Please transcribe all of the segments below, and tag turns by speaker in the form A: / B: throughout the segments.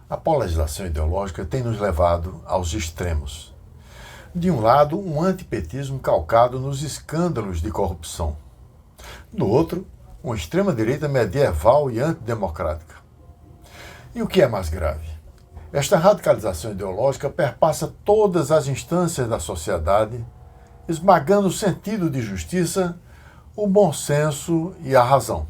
A: A polarização ideológica tem nos levado aos extremos. De um lado, um antipetismo calcado nos escândalos de corrupção. Do outro, uma extrema-direita medieval e antidemocrática. E o que é mais grave? Esta radicalização ideológica perpassa todas as instâncias da sociedade, esmagando o sentido de justiça, o bom senso e a razão.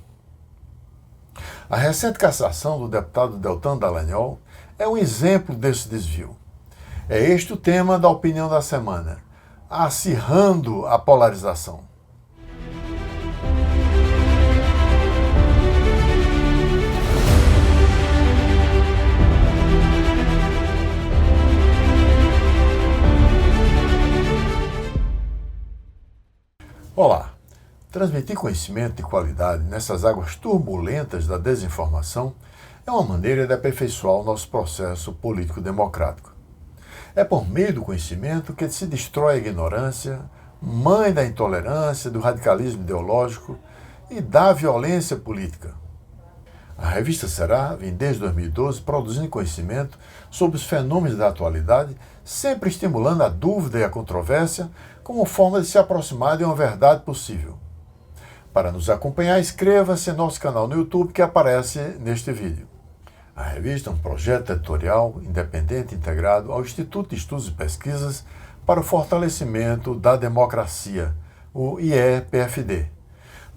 A: A recente cassação do deputado Deltan Dallagnol é um exemplo desse desvio. É este o tema da opinião da semana: acirrando a polarização. Olá! Transmitir conhecimento de qualidade nessas águas turbulentas da desinformação é uma maneira de aperfeiçoar o nosso processo político-democrático. É por meio do conhecimento que se destrói a ignorância, mãe da intolerância, do radicalismo ideológico e da violência política. A revista Será vem desde 2012 produzindo conhecimento sobre os fenômenos da atualidade, sempre estimulando a dúvida e a controvérsia como forma de se aproximar de uma verdade possível. Para nos acompanhar, inscreva-se em nosso canal no YouTube que aparece neste vídeo. A revista é um projeto editorial independente integrado ao Instituto de Estudos e Pesquisas para o Fortalecimento da Democracia, o IEPFD.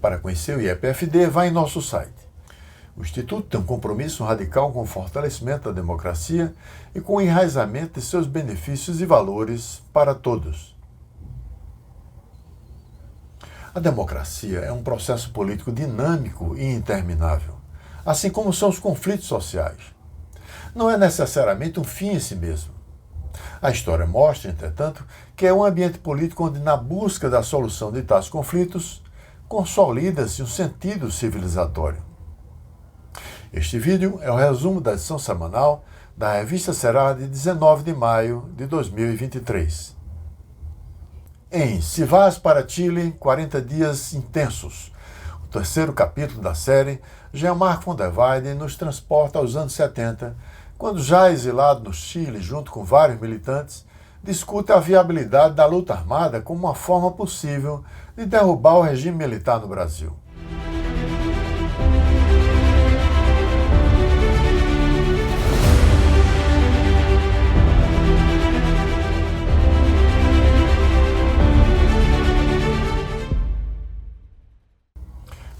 A: Para conhecer o IEPFD, vá em nosso site. O Instituto tem um compromisso radical com o fortalecimento da democracia e com o enraizamento de seus benefícios e valores para todos. A democracia é um processo político dinâmico e interminável, assim como são os conflitos sociais. Não é necessariamente um fim em si mesmo. A história mostra, entretanto, que é um ambiente político onde, na busca da solução de tais conflitos, consolida-se um sentido civilizatório. Este vídeo é o resumo da edição semanal da revista Será de 19 de maio de 2023. Em Se Vas para Chile, 40 dias intensos, o terceiro capítulo da série, Jean-Marc von der Weyden nos transporta aos anos 70, quando, já exilado no Chile junto com vários militantes, discute a viabilidade da luta armada como uma forma possível de derrubar o regime militar no Brasil.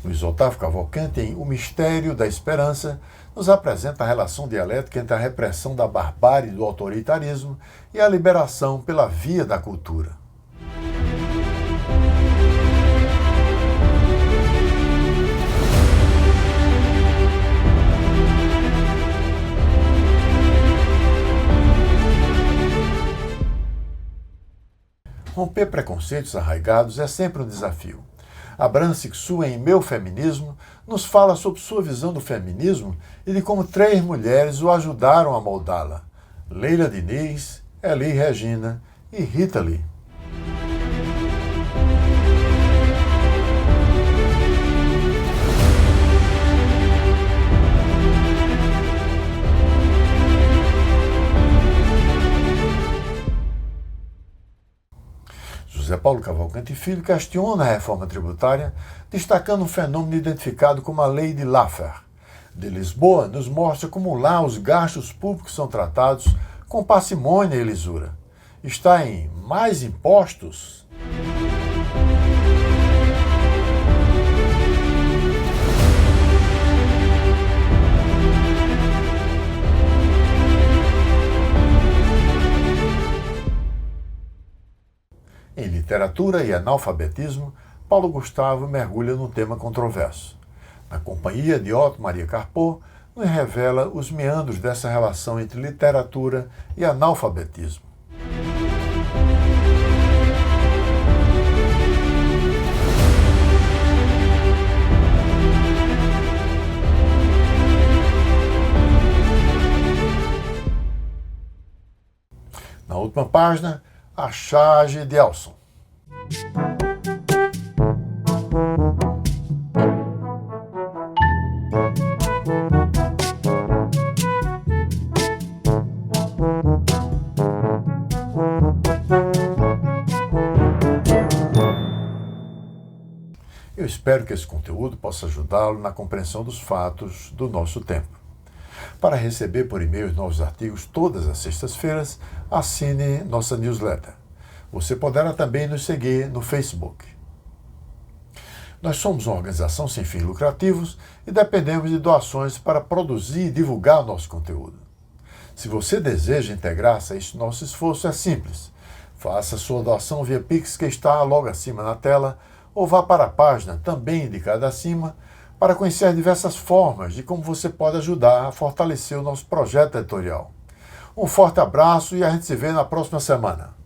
A: Luiz Otávio Cavalcante, em O Mistério da Esperança, nos apresenta a relação dialética entre a repressão da barbárie e do autoritarismo e a liberação pela via da cultura. Romper preconceitos arraigados é sempre um desafio. Abraham Sixu, em Meu Feminismo, nos fala sobre sua visão do feminismo e de como 3 mulheres o ajudaram a moldá-la: Leila Diniz, Elis Regina e Rita Lee. José Paulo Cavalcante Filho questiona a reforma tributária, destacando um fenômeno identificado como a Lei de Laffer. De Lisboa, nos mostra como lá os gastos públicos são tratados com parcimônia e lisura. Está em Mais Impostos? Em Literatura e Analfabetismo, Paulo Gustavo mergulha num tema controverso. Na companhia de Otto Maria Carpo, nos revela os meandros dessa relação entre literatura e analfabetismo. Na última página, a charge de Elson. espero que esse conteúdo possa ajudá-lo na compreensão dos fatos do nosso tempo. Para receber por e-mail os novos artigos todas as sextas-feiras, assine nossa newsletter. Você poderá também nos seguir no Facebook. Nós somos uma organização sem fins lucrativos e dependemos de doações para produzir e divulgar nosso conteúdo. Se você deseja integrar-se a este nosso esforço, é simples. Faça sua doação via Pix, que está logo acima na tela, ou vá para a página, também indicada acima, para conhecer diversas formas de como você pode ajudar a fortalecer o nosso projeto editorial. Um forte abraço e a gente se vê na próxima semana.